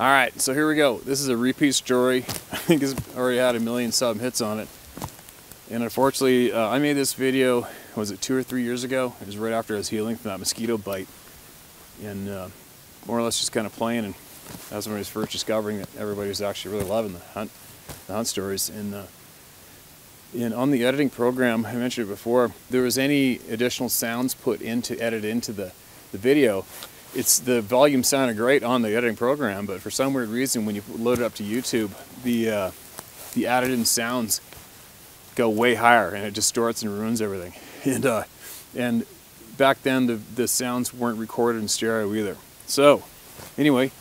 Alright, so here we go. This is a repeat story. I think it's already had 1 million sub hits on it. And unfortunately, I made this video, was it 2 or 3 years ago? It was right after I was healing from that mosquito bite. And more or less just kind of playing, and that's when I was first discovering that everybody was actually really loving the hunt stories. And on the editing program, I mentioned it before, if there was any additional sounds put into edit into the video, the volume sounded great on the editing program, but for some weird reason when you load it up to YouTube, the added in sounds go way higher and it distorts and ruins everything. And back then the sounds weren't recorded in stereo either. So anyway,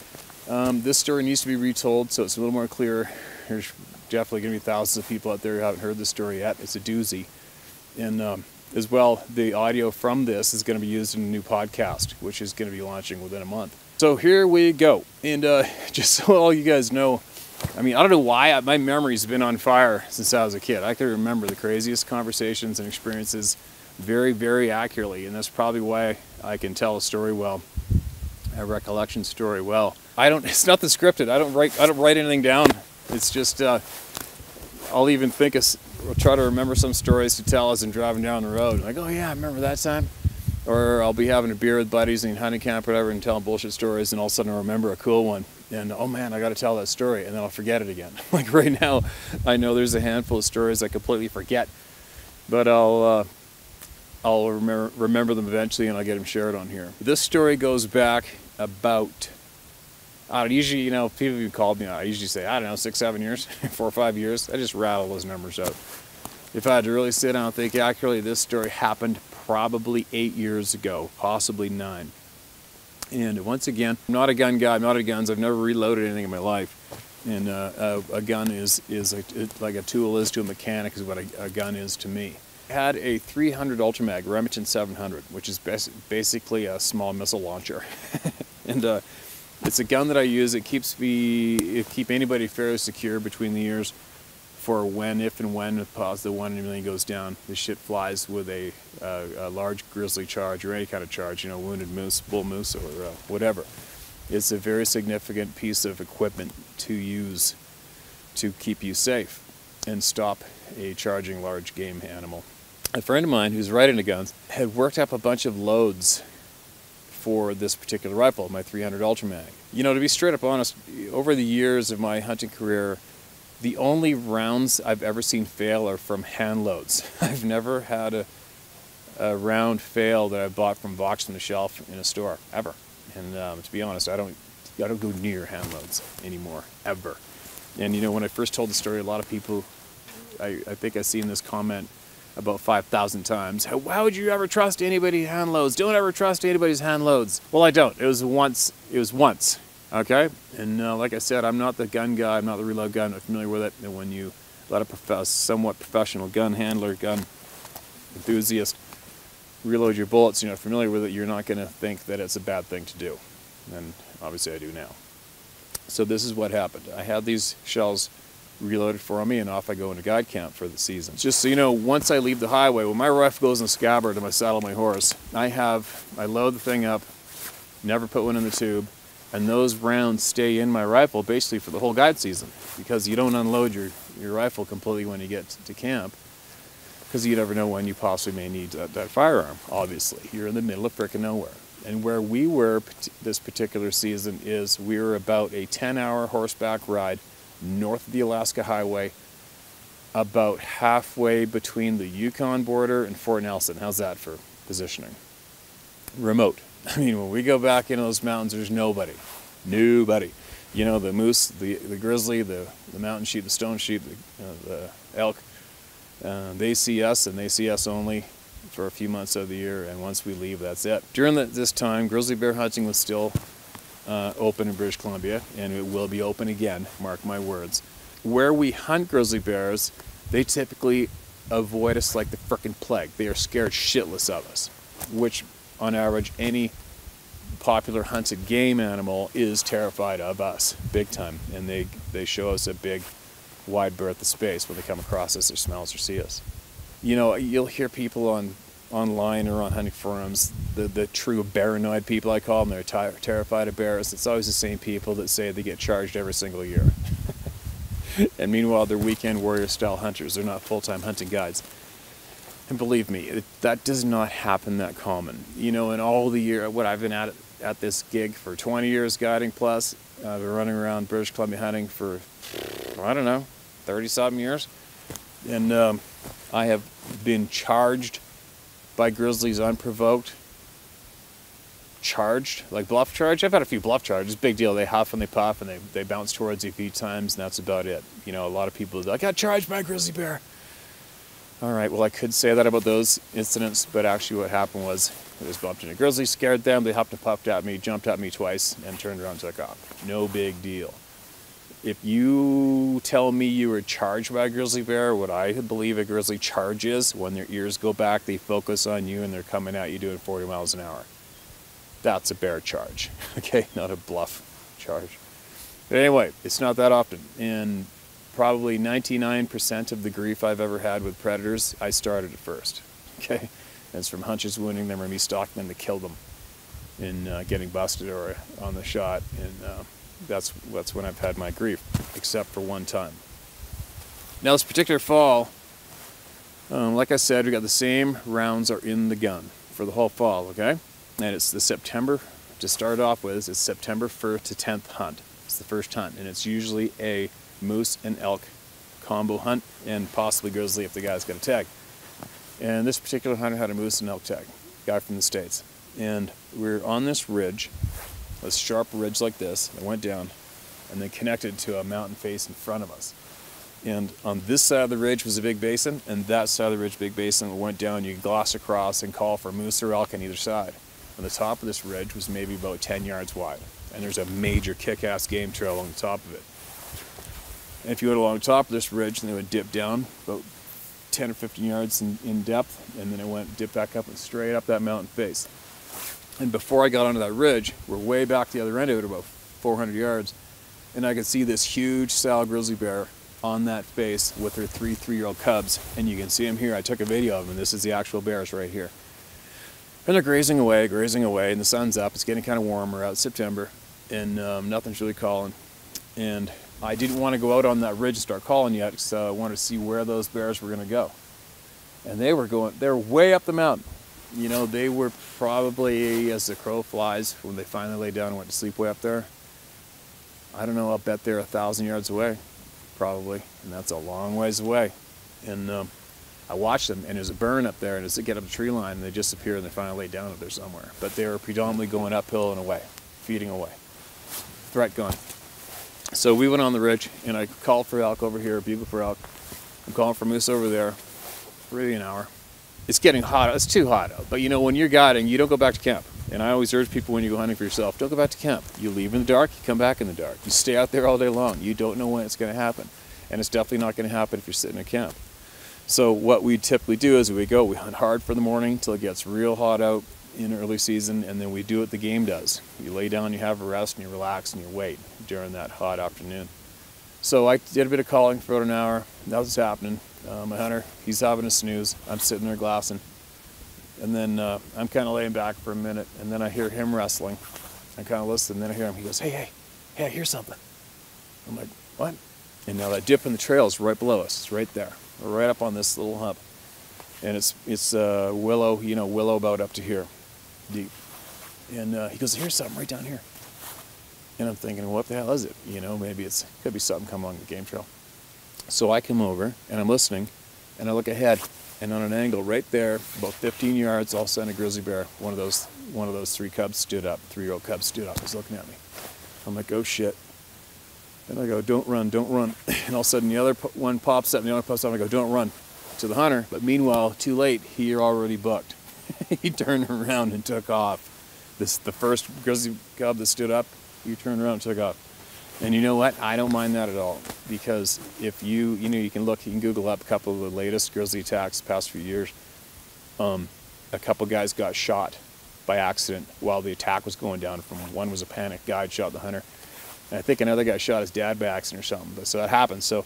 this story needs to be retold so it's a little more clear. There's definitely going to be thousands of people out there who haven't heard this story yet. It's a doozy. And as well, the audio from this is going to be used in a new podcast, which is going to be launching within a month. So here we go. And just so all you guys know, I mean, I don't know why my memory's been on fire since I was a kid. I can remember the craziest conversations and experiences very, very accurately. And that's probably why I can tell a story well, a recollection story well. It's nothing scripted. I don't write anything down. It's just, I'll even I'll try to remember some stories to tell as I'm driving down the road. Like, oh yeah, I remember that time. Or I'll be having a beer with buddies in hunting camp or whatever and telling bullshit stories, and all of a sudden I'll remember a cool one. And oh man, I got to tell that story, and then I'll forget it again. Like right now, I know there's a handful of stories I completely forget, but I'll remember them eventually, and I'll get them shared on here. This story goes back about, usually, you know, people who called me, I usually say, I don't know, 6, 7 years, 4 or 5 years. I just rattle those numbers out. If I had to really sit down and think accurately, this story happened probably 8 years ago, possibly 9. And once again, I'm not a gun guy, I'm not into guns, I've never reloaded anything in my life. And a gun is like a tool is to a mechanic is what a gun is to me. I had a 300 Ultramag Remington 700, which is basically a small missile launcher. And it's a gun that I use. It keep anybody fairly secure between the ears for if and when the 1 in a million goes down. This shit flies with a large grizzly charge or any kind of charge, you know, wounded moose, bull moose, or whatever. It's a very significant piece of equipment to use to keep you safe and stop a charging large game animal. A friend of mine who's right into guns had worked up a bunch of loads for this particular rifle, my 300 Ultramag. You know, to be straight up honest, over the years of my hunting career, the only rounds I've ever seen fail are from hand loads. I've never had a round fail that I bought from box on the shelf in a store, ever. And to be honest, I don't go near hand loads anymore, ever. And you know, when I first told the story, a lot of people, I think I've seen this comment about 5,000 times. How would you ever trust anybody's hand loads? Don't ever trust anybody's hand loads. Well, I don't. It was once. Okay? And like I said, I'm not the gun guy. I'm not the reload guy. I'm not familiar with it. And when you let a somewhat professional gun handler, gun enthusiast reload your bullets, you're not familiar with it, you're not going to think that it's a bad thing to do. And obviously I do now. So this is what happened. I had these shells reloaded for me, and off I go into guide camp for the season. Just so you know, once I leave the highway, when my rifle goes in the scabbard and I saddle my horse, I load the thing up, never put one in the tube, and those rounds stay in my rifle basically for the whole guide season, because you don't unload your rifle completely when you get to camp, because you never know when you possibly may need that firearm. Obviously, you're in the middle of frickin' nowhere. And where we were this particular season is we were about a 10-hour horseback ride north of the Alaska Highway, about halfway between the Yukon border and Fort Nelson. How's that for positioning? Remote. I mean, when we go back into those mountains, there's nobody. Nobody. You know, the moose, the grizzly, the mountain sheep, the stone sheep, the elk, they see us, and they see us only for a few months of the year, and once we leave, that's it. During this time, grizzly bear hunting was still open in British Columbia, and it will be open again, mark my words. Where we hunt grizzly bears, they typically avoid us like the frickin' plague. They are scared shitless of us, which on average any popular hunted game animal is terrified of us, big time. And they show us a big wide berth of space when they come across us or smell us or see us. You know, you'll hear people on online or on hunting forums, the true paranoid people, I call them, they're terrified of bears. It's always the same people that say they get charged every single year. And meanwhile, they're weekend warrior style hunters. They're not full-time hunting guides. And believe me, that does not happen that common. You know, in all the year, what I've been at this gig for 20 years guiding plus, I've been running around British Columbia hunting for, I don't know, 30-something years. And I have been charged by grizzlies unprovoked. Charged, like bluff charge. I've had a few bluff charges, big deal. They huff and they puff and they bounce towards you a few times, and that's about it. You know, a lot of people, I got charged by a grizzly bear. All right, well, I could say that about those incidents, but actually what happened was I was bumped into a grizzly, scared them, they huffed and puffed at me, jumped at me twice, and turned around and took off. No big deal. If you tell me you were charged by a grizzly bear, what I believe a grizzly charge is, when their ears go back, they focus on you, and they're coming at you doing 40 miles an hour. That's a bear charge, okay? Not a bluff charge. But anyway, it's not that often. And probably 99% of the grief I've ever had with predators, I started it first, okay? And it's from hunters wounding them or me stalking them to kill them and getting busted or on the shot. And that's when I've had my grief, except for one time. Now this particular fall, like I said, we got the same rounds are in the gun for the whole fall, okay? And it's the September, to start off with, it's September 1st to 10th hunt. It's the first hunt, and it's usually a moose and elk combo hunt, and possibly grizzly if the guy's got a tag. And this particular hunter had a moose and elk tag, guy from the States. And we're on this ridge, a sharp ridge like this, that went down, and then connected to a mountain face in front of us. And on this side of the ridge was a big basin, and that side of the ridge, big basin, went down, you could gloss across and call for moose or elk on either side. And the top of this ridge was maybe about 10 yards wide. And there's a major kick-ass game trail along the top of it. And if you went along the top of this ridge, then it would dip down about 10 or 15 yards in depth, and then it went dip back up and straight up that mountain face. And before I got onto that ridge, we're way back the other end of it, about 400 yards, and I could see this huge sow grizzly bear on that face with her three-year-old cubs. And you can see them here. I took a video of them, and this is the actual bears right here. And they're grazing away, and the sun's up. It's getting kind of warmer out, September, and nothing's really calling. And I didn't want to go out on that ridge and start calling yet, so I wanted to see where those bears were going to go. And they were way up the mountain. You know, they were probably, as the crow flies, when they finally lay down and went to sleep way up there, I don't know, I'll bet they're 1,000 yards away, probably, and that's a long ways away. And I watched them, and there's a burn up there, and as they get up the tree line, they disappear, and they finally lay down up there somewhere. But they were predominantly going uphill and away, feeding away. Threat gone. So we went on the ridge, and I called for elk over here, bugle for elk. I'm calling for moose over there, for maybe an hour. It's getting hot. It's too hot out. But you know, when you're guiding, you don't go back to camp. And I always urge people when you go hunting for yourself, don't go back to camp. You leave in the dark, you come back in the dark. You stay out there all day long. You don't know when it's going to happen. And it's definitely not going to happen if you're sitting in camp. So what we typically do is we hunt hard for the morning till it gets real hot out in early season, and then we do what the game does. You lay down, you have a rest, and you relax, and you wait during that hot afternoon. So I did a bit of calling for about an hour. That was happening. My hunter, he's having a snooze. I'm sitting there glassing. And then I'm kind of laying back for a minute, and then I hear him wrestling. I kind of listen, and then I hear him. He goes, hey, I hear something. I'm like, what? And now that dip in the trail is right below us. It's right there. We're right up on this little hump. And it's willow, willow about up to here, deep. And he goes, here's something right down here. And I'm thinking, what the hell is it? Maybe could be something coming along the game trail. So I come over, and I'm listening, and I look ahead, and on an angle right there, about 15 yards, all of a sudden a grizzly bear, one of those 3 cubs stood up, 3-year-old cubs stood up, was looking at me. I'm like, oh shit. And I go, don't run, don't run. And all of a sudden the other one pops up, and the other pops up, and I go, don't run, to the hunter. But meanwhile, too late, he already bucked. He turned around and took off. The first grizzly cub that stood up, he turned around and took off. And you know what? I don't mind that at all, because if you can Google up a couple of the latest grizzly attacks the past few years. A couple guys got shot by accident while the attack was going down. One was a panic guy, shot the hunter. And I think another guy shot his dad by accident or something. So that happens. So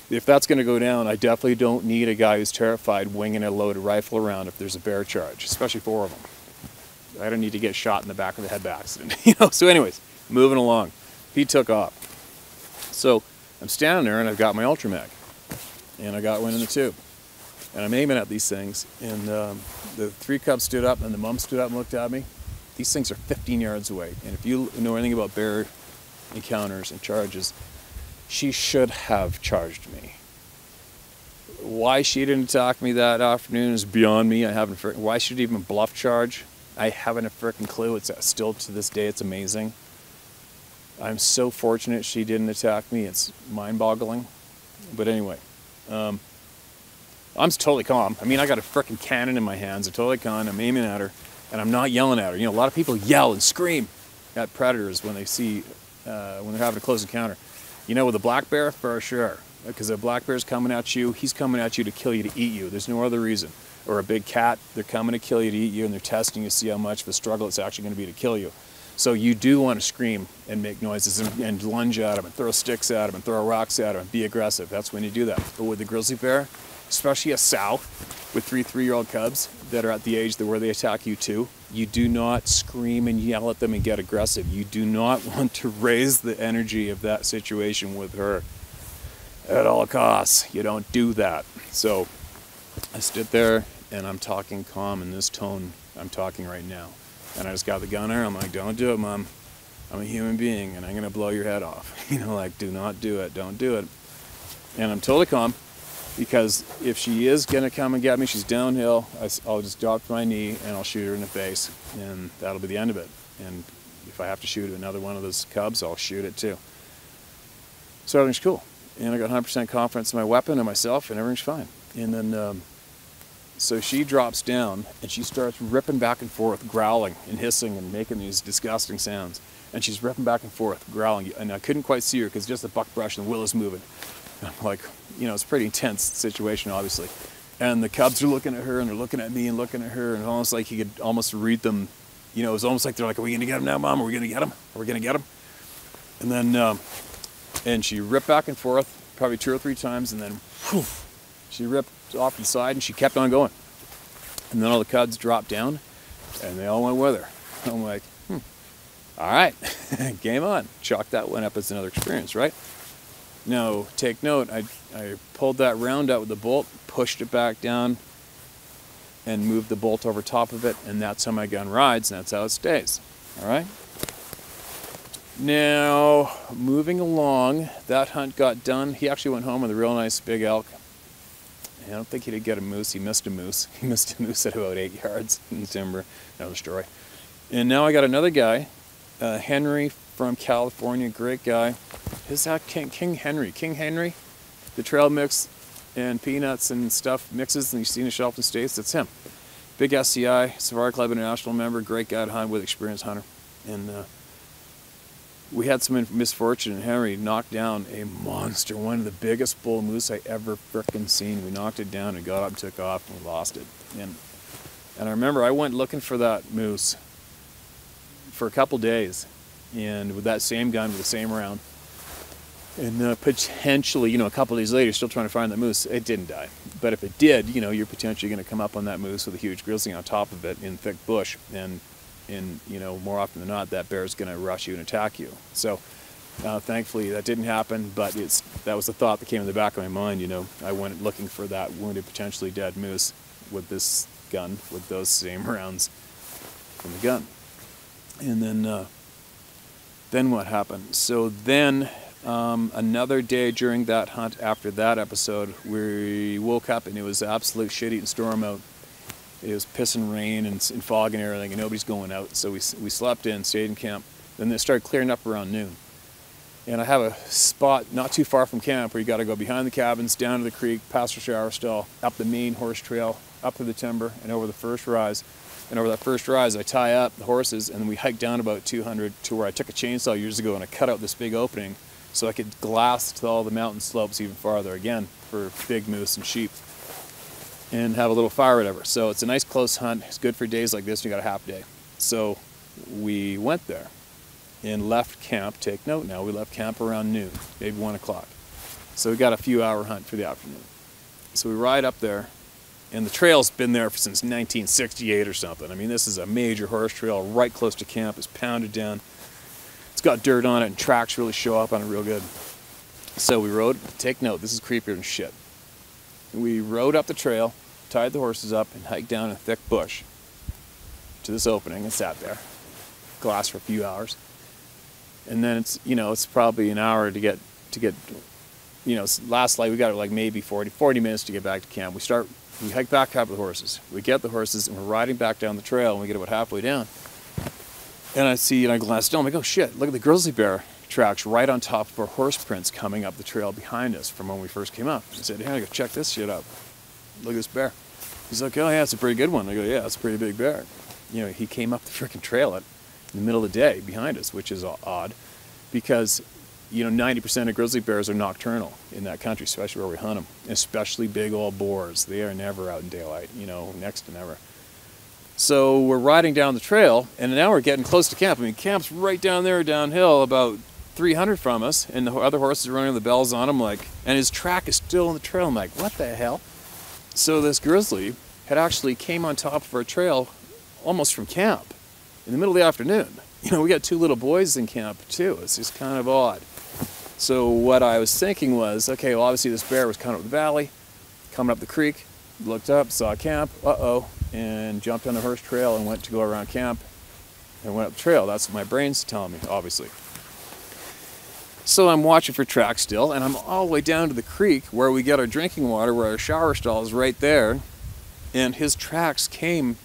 if that's going to go down, I definitely don't need a guy who's terrified winging a loaded rifle around if there's a bear charge, especially 4 of them. I don't need to get shot in the back of the head by accident. So anyways, moving along. He took off. So I'm standing there and I've got my Ultramag. And I got one in the tube. And I'm aiming at these things. And the 3 cubs stood up and the mom stood up and looked at me. These things are 15 yards away. And if you know anything about bear encounters and charges, she should have charged me. Why she didn't attack me that afternoon is beyond me. Why she didn't even bluff charge, I haven't a freaking clue. It's still to this day, it's amazing. I'm so fortunate she didn't attack me. It's mind-boggling. But anyway, I'm totally calm. I mean, I got a freaking cannon in my hands. I'm totally calm. I'm aiming at her, and I'm not yelling at her. You know, a lot of people yell and scream at predators when they see, when they're having a close encounter. You know, with a black bear, for sure. Because a black bear's coming at you, he's coming at you to kill you, to eat you. There's no other reason. Or a big cat, they're coming to kill you, to eat you, and they're testing you to see how much of a struggle it's actually going to be to kill you. So you do want to scream and make noises and lunge at them and throw sticks at them and throw rocks at them and be aggressive. That's when you do that. But with the grizzly bear, especially a sow with 3 3-year-old cubs that are at the age where they attack you too, you do not scream and yell at them and get aggressive. You do not want to raise the energy of that situation with her at all costs. You don't do that. So I stood there and I'm talking calm in this tone I'm talking right now. And I just got the gunner. I'm like, don't do it, Mom. I'm a human being and I'm going to blow your head off. You know, like, do not do it. Don't do it. And I'm totally calm because if she is going to come and get me, she's downhill. I'll just drop to my knee and I'll shoot her in the face. And that'll be the end of it. And if I have to shoot another one of those cubs, I'll shoot it too. So everything's cool. And I got 100% confidence in my weapon and myself and everything's fine. And then so she drops down and she starts ripping back and forth, growling and hissing and making these disgusting sounds. And she's ripping back and forth, growling. And I couldn't quite see her because just the buckbrush and the willows moving. And I'm like, you know, it's a pretty intense situation, obviously. And the cubs are looking at her and they're looking at me and looking at her. And almost like you could almost read them. You know, it was almost like they're like, are we going to get him now, Mom? Are we going to get him? Are we going to get him? And then, and she ripped back and forth probably 2 or 3 times. And then, whew, she ripped off to the side and she kept on going. And then all the cubs dropped down and they all went with her. I'm like, all right, game on. Chalk that one up as another experience, right? Now, take note, I pulled that round out with the bolt, pushed it back down, and moved the bolt over top of it, and that's how my gun rides, and that's how it stays, all right? Now, moving along, that hunt got done. He actually went home with a real nice big elk. I don't think he did get a moose. He missed a moose. He missed a moose at about 8 yards in the timber. Another story. And now I got another guy, Henry from California, great guy. Is that King Henry? King Henry? The trail mix and peanuts and stuff mixes and you see in the shelf in States, that's him. Big SCI, Safari Club International member, great guy to hunt with, experienced hunter. And we had some misfortune, and Henry knocked down a monster, one of the biggest bull moose I ever frickin' seen. We knocked it down and got up and took off and we lost it. And I remember I went looking for that moose for a couple days, and with that same gun, with the same round. And potentially, you know, a couple days later, still trying to find that moose. It didn't die. But if it did, you know, you're potentially going to come up on that moose with a huge grizzly on top of it in thick bush. And you know, more often than not, that bear is going to rush you and attack you. So thankfully that didn't happen, but that was the thought that came in the back of my mind. You know, I went looking for that wounded, potentially dead moose with this gun, with those same rounds from the gun. And then what happened? So then another day during that hunt after that episode, we woke up and it was absolute shit-eating storm out. It was pissing rain and fog and everything, and nobody's going out. So we slept in, stayed in camp. Then it started clearing up around noon. And I have a spot not too far from camp where you got to go behind the cabins, down to the creek, past the shower stall, up the main horse trail, up to the timber, and over the first rise. And over that first rise, I tie up the horses, and then we hike down about 200 to where I took a chainsaw years ago and I cut out this big opening so I could glass to all the mountain slopes even farther, again, for big moose and sheep, and have a little fire or whatever. So it's a nice close hunt. It's good for days like this. You got a half day. So we went there and left camp. Take note now, we left camp around noon, maybe 1 o'clock. So we got a few hour hunt for the afternoon. So we ride up there, and the trail's been there since 1968 or something. I mean, this is a major horse trail right close to camp. It's pounded down. It's got dirt on it, and tracks really show up on it real good. So we rode, take note, this is creepier than shit. We rode up the trail, tied the horses up, and hiked down a thick bush to this opening and sat there. Glass for a few hours. And then it's, you know, it's probably an hour to get, you know, last light we got like maybe 40 minutes to get back to camp. We hike back up with the horses. We get the horses and we're riding back down the trail, and we get about halfway down. And I see, and I glance down, I'm like, oh shit, look at the grizzly bear tracks right on top of our horse prints coming up the trail behind us from when we first came up. I said, hey, I gotta check this shit out. Look at this bear. He's like, oh yeah, it's a pretty good one. I go, yeah, it's a pretty big bear. You know, he came up the freaking trail in the middle of the day behind us, which is odd because, you know, 90% of grizzly bears are nocturnal in that country, especially where we hunt them, especially big old boars. They are never out in daylight, you know, next to never. So we're riding down the trail, and now we're getting close to camp. I mean, camp's right down there downhill, about 300 from us, and the other horses are running the bells on him, like, and his track is still on the trail. I'm like, what the hell? So this grizzly had actually came on top of our trail almost from camp in the middle of the afternoon. You know, we got 2 little boys in camp too. It's just kind of odd. So what I was thinking was, okay, well obviously this bear was coming up the valley, coming up the creek, looked up, saw camp, and jumped on the horse trail and went to go around camp and went up the trail. That's what my brain's telling me, obviously. So I'm watching for tracks still, and I'm all the way down to the creek where we get our drinking water, where our shower stall is right there, and his tracks came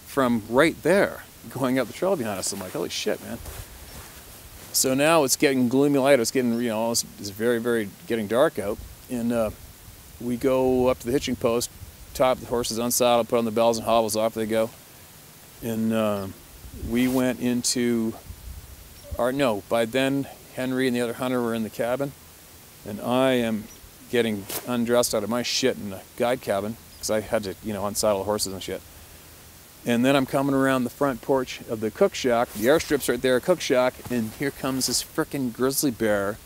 from right there, going up the trail behind us. I'm like, holy shit, man. So now it's getting gloomy light. It's getting, you know, it's very, very getting dark out, and we go up to the hitching post, top the horses, unsaddle, put on the bells and hobbles, off they go. And we went into by then Henry and the other hunter were in the cabin, and I am getting undressed out of my shit in the guide cabin because I had to, you know, unsaddle the horses and shit. And then I'm coming around the front porch of the cook shack, the airstrip's right there, cook shack, and here comes this frickin' grizzly bear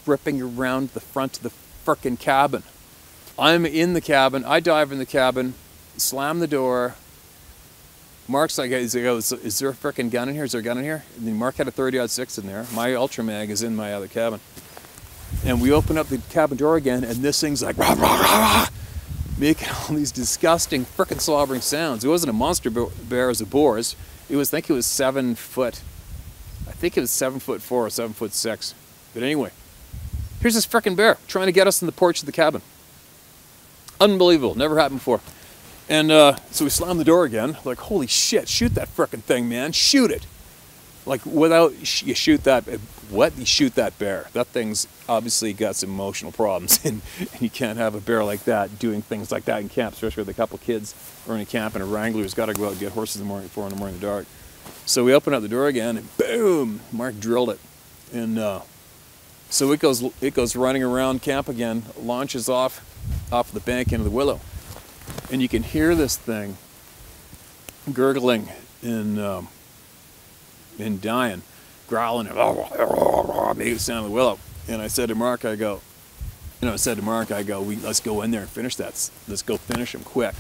ripping around the front of the frickin' cabin. I'm in the cabin, I dive in the cabin, slam the door. Mark's like, is there a frickin' gun in here? Is there a gun in here? And then Mark had a 30-06 in there. My Ultra Mag is in my other cabin. And we open up the cabin door again, and this thing's like, rah, rah, rah, rah, making all these disgusting frickin' slobbering sounds. It wasn't a monster bear, it was a boar. I think it was 7 foot. I think it was 7'4" or 7'6". But anyway, here's this frickin' bear trying to get us in the porch of the cabin. Unbelievable, never happened before. And so we slam the door again, like, holy shit, shoot that frickin' thing, man, shoot it. Like, without, you shoot that, what? You shoot that bear. That thing's obviously got some emotional problems, and you can't have a bear like that doing things like that in camp, especially with a couple kids or in a camp and a wrangler who's got to go out and get horses in the morning, 4 in the morning in the dark. So we open up the door again, and boom, Mark drilled it. And so it goes running around camp again, launches off the bank into the willow. And you can hear this thing gurgling and dying, growling, making the sound of the willow. And I said to Mark, I go, let's go in there and finish that. Let's go finish him quick.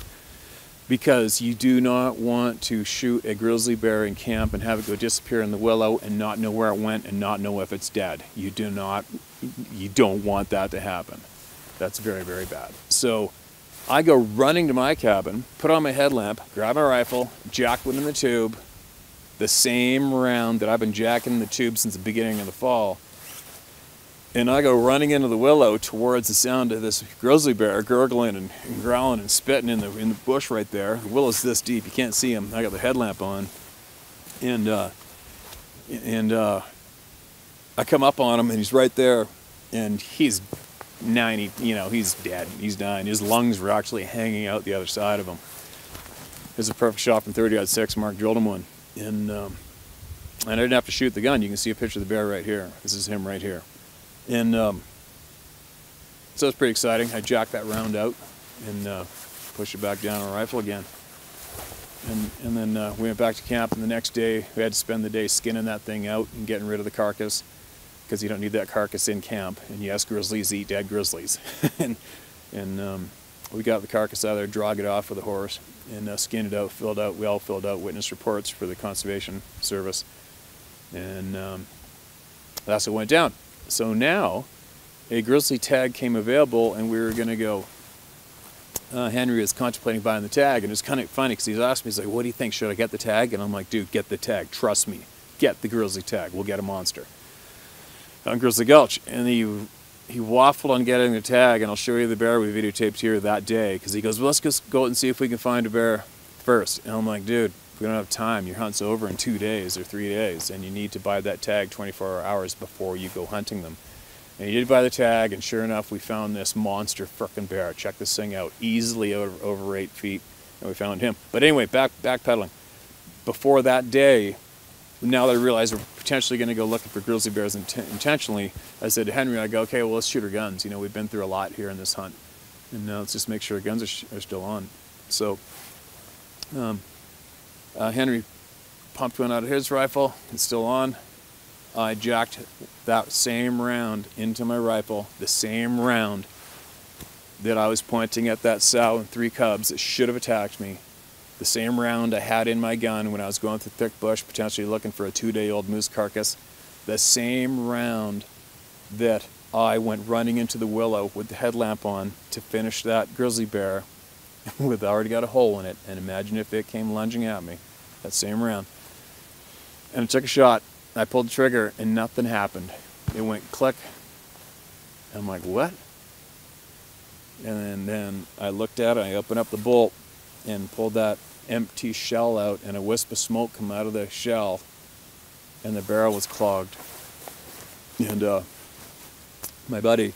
Because you do not want to shoot a grizzly bear in camp and have it go disappear in the willow and not know where it went and not know if it's dead. You don't want that to happen. That's very, very bad. So I go running to my cabin, put on my headlamp, grab my rifle, jack one in the tube, the same round that I've been jacking in the tube since the beginning of the fall. And I go running into the willow towards the sound of this grizzly bear gurgling and growling and spitting in the bush right there. The willow's this deep, you can't see him. I got the headlamp on. And I come up on him, and he's right there, and he's 90, you know, he's dead, he's dying. His lungs were actually hanging out the other side of him. There's a perfect shot from 30-06, Mark drilled him one. And I didn't have to shoot the gun. You can see a picture of the bear right here. This is him right here. And so it's pretty exciting. I jacked that round out and pushed it back down on a rifle again. And then we went back to camp, and the next day we had to spend the day skinning that thing out and getting rid of the carcass. because you don't need that carcass in camp. And yes, grizzlies eat dead grizzlies. and we got the carcass out of there, drug it off with a horse, and skinned it out, filled out. We all filled out witness reports for the conservation service, and that's what went down. So now a grizzly tag came available, and we were going to go. Henry was contemplating buying the tag, and it's kind of funny because he's asked me, he's like, what do you think, should I get the tag? And I'm like, dude, get the tag, trust me, get the grizzly tag, we'll get a monster on Grizzly Gulch. And he waffled on getting the tag, and I'll show you the bear we videotaped here that day, because he goes, well, let's just go out and see if we can find a bear first. And I'm like, dude, we don't have time, your hunt's over in 2 days or 3 days, and you need to buy that tag 24 hours before you go hunting them. And he did buy the tag, and sure enough, we found this monster frickin' bear. Check this thing out, easily over 8 feet, and we found him. But anyway, backpedaling. Before that day, now that I realize we're potentially going to go looking for grizzly bears intentionally, I said to Henry, I go, okay, well, let's shoot our guns. You know, we've been through a lot here in this hunt, and let's just make sure our guns are still on. So Henry pumped one out of his rifle. It's still on. I jacked that same round into my rifle, the same round that I was pointing at that sow and 3 cubs that should have attacked me. The same round I had in my gun when I was going through thick bush, potentially looking for a 2-day-old moose carcass. The same round that I went running into the willow with the headlamp on to finish that grizzly bear with already got a hole in it. And imagine if it came lunging at me, that same round. And I took a shot. I pulled the trigger and nothing happened. It went click. I'm like, what? And then I looked at it, I opened up the bolt and pulled that empty shell out, and a wisp of smoke come out of the shell, and the barrel was clogged. And my buddy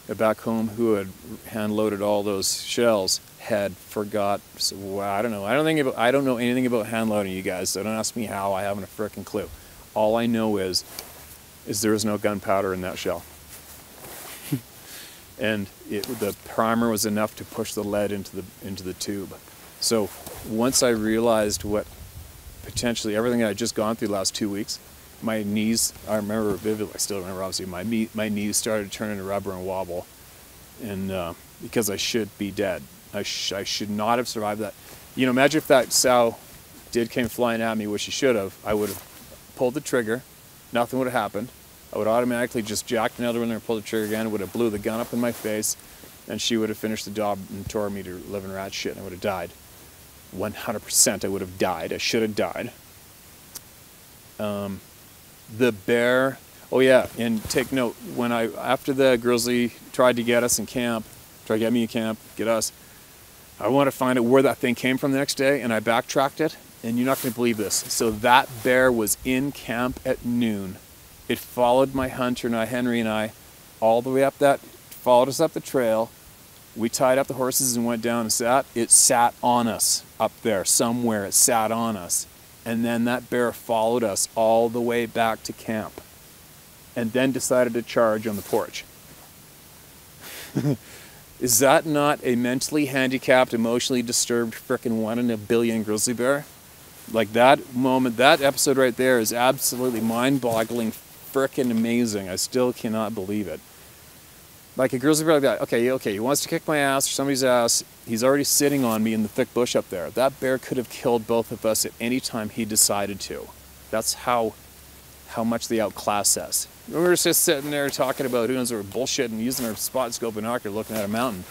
back home, who had hand loaded all those shells, had forgot. So, well, I don't know. I don't know anything about hand loading, you guys. So don't ask me how. I haven't a frickin' clue. All I know is there was no gunpowder in that shell. And the primer was enough to push the lead into the tube. So once I realized what potentially everything I had just gone through the last 2 weeks, my knees, I remember vividly, I still remember obviously, my knees started turning to rubber and wobble, and because I should be dead. I should not have survived that. You know, imagine if that sow came flying at me, which she should have. I would have pulled the trigger, nothing would have happened. I would automatically just jacked another one there and pulled the trigger again. It would have blew the gun up in my face, and she would have finished the job and tore me to living rat shit, and I would have died. 100% I would have died. I should have died. The bear, oh yeah, and take note, after the grizzly tried to get us in camp, tried to get me in camp, get us, I want to find out where that thing came from the next day, and I backtracked it, and you're not going to believe this. So that bear was in camp at noon. It followed my hunter and Henry and I, all the way up followed us up the trail. We tied up the horses and went down and sat. It sat on us up there somewhere. It sat on us. And then that bear followed us all the way back to camp, and then decided to charge on the porch. Is that not a mentally handicapped, emotionally disturbed frickin' 1 in a billion grizzly bear? Like, that moment, that episode right there is absolutely mind-boggling, frickin' amazing. I still cannot believe it. Like a grizzly bear like that, okay, he wants to kick my ass or somebody's ass. He's already sitting on me in the thick bush up there. That bear could have killed both of us at any time he decided to. That's how much they outclass us. We were just sitting there talking about who knows, we're bullshitting, using our spot scope binocular, looking at a mountain.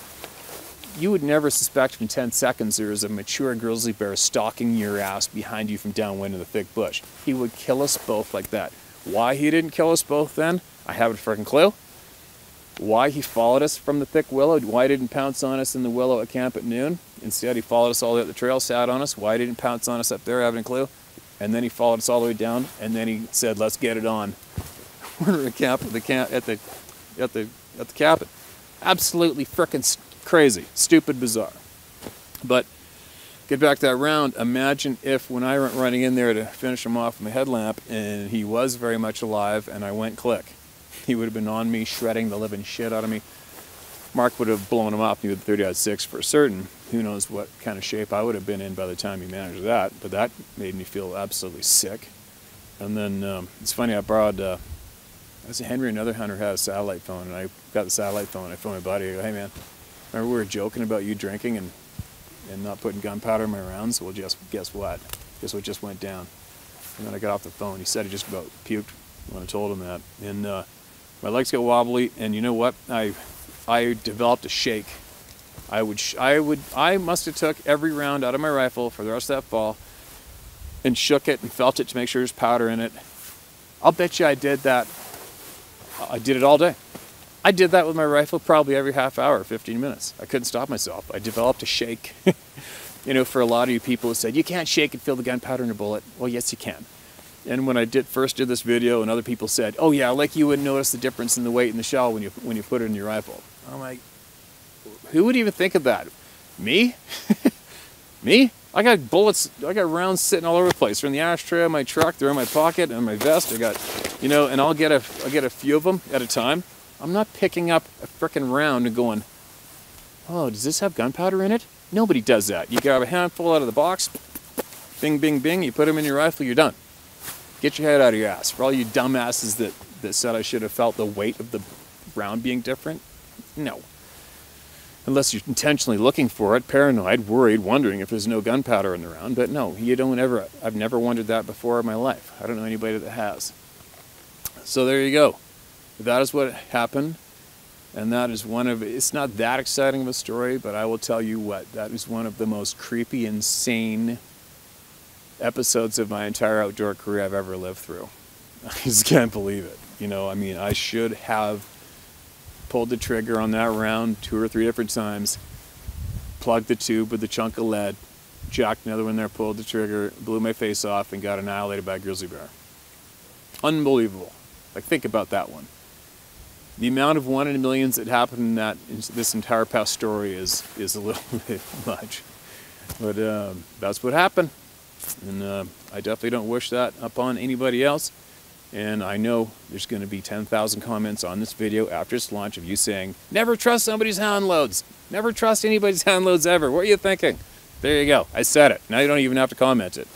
You would never suspect in 10 seconds there is a mature grizzly bear stalking your ass behind you from downwind in the thick bush. He would kill us both like that. Why he didn't kill us both then, I haven't a freaking clue. Why he followed us from the thick willow, why he didn't pounce on us in the willow at camp at noon. Instead, he followed us all the way up the trail, sat on us. Why he didn't pounce on us up there, I haven't a clue. And then he followed us all the way down, and then he said, let's get it on. We're at the cabin. Absolutely frickin' crazy, stupid, bizarre. But get back to that round. Imagine if when I went running in there to finish him off with my headlamp, and he was very much alive, and I went click. He would have been on me, shredding the living shit out of me. Mark would have blown him off me with 30-06 for certain. Who knows what kind of shape I would have been in by the time he managed that. But that made me feel absolutely sick. And then it's funny, I borrowed was Henry, another hunter, had a satellite phone, and I got the satellite phone. I phoned my buddy. I go, hey man, remember we were joking about you drinking and not putting gunpowder in my rounds? Well, just guess what? Guess what just went down? And then I got off the phone. He said he just about puked when I told him that. And my legs got wobbly, and you know what? I developed a shake. I must have took every round out of my rifle for the rest of that fall and shook it and felt it to make sure there's powder in it. I'll bet you I did that. I did it all day. I did that with my rifle probably every half hour, 15 minutes. I couldn't stop myself. I developed a shake. You know, for a lot of you people who said, you can't shake and feel the gunpowder in a bullet. Well, yes, you can. And when I first did this video, and other people said, oh yeah, like you wouldn't notice the difference in the weight in the shell when you put it in your rifle. I'm like, who would even think of that? Me? Me? I got bullets, I got rounds sitting all over the place. They're in the ashtray of my truck, they're in my pocket, and my vest. I got, you know, and I'll get a few of them at a time. I'm not picking up a frickin' round and going, oh, does this have gunpowder in it? Nobody does that. You grab a handful out of the box, bing, bing, bing, you put them in your rifle, you're done. Get your head out of your ass. For all you dumbasses that said I should have felt the weight of the round being different, no. Unless you're intentionally looking for it, paranoid, worried, wondering if there's no gunpowder in the round. But no, you don't ever, I've never wondered that before in my life. I don't know anybody that has. So there you go. That is what happened. And that is one of, it's not that exciting of a story, but I will tell you what, that is one of the most creepy, insane episodes of my entire outdoor career I've ever lived through. I just can't believe it. You know, I mean, I should have pulled the trigger on that round 2 or 3 different times, plugged the tube with a chunk of lead, jacked another one there, pulled the trigger, blew my face off, and got annihilated by a grizzly bear. Unbelievable. Like, think about that one. The amount of 1 in a millions that happened in this entire past story is a little bit much. But that's what happened. And I definitely don't wish that upon anybody else. And I know there's going to be 10,000 comments on this video after its launch of you saying, never trust somebody's hound loads. Never trust anybody's hound loads ever. What are you thinking? There you go. I said it. Now you don't even have to comment it.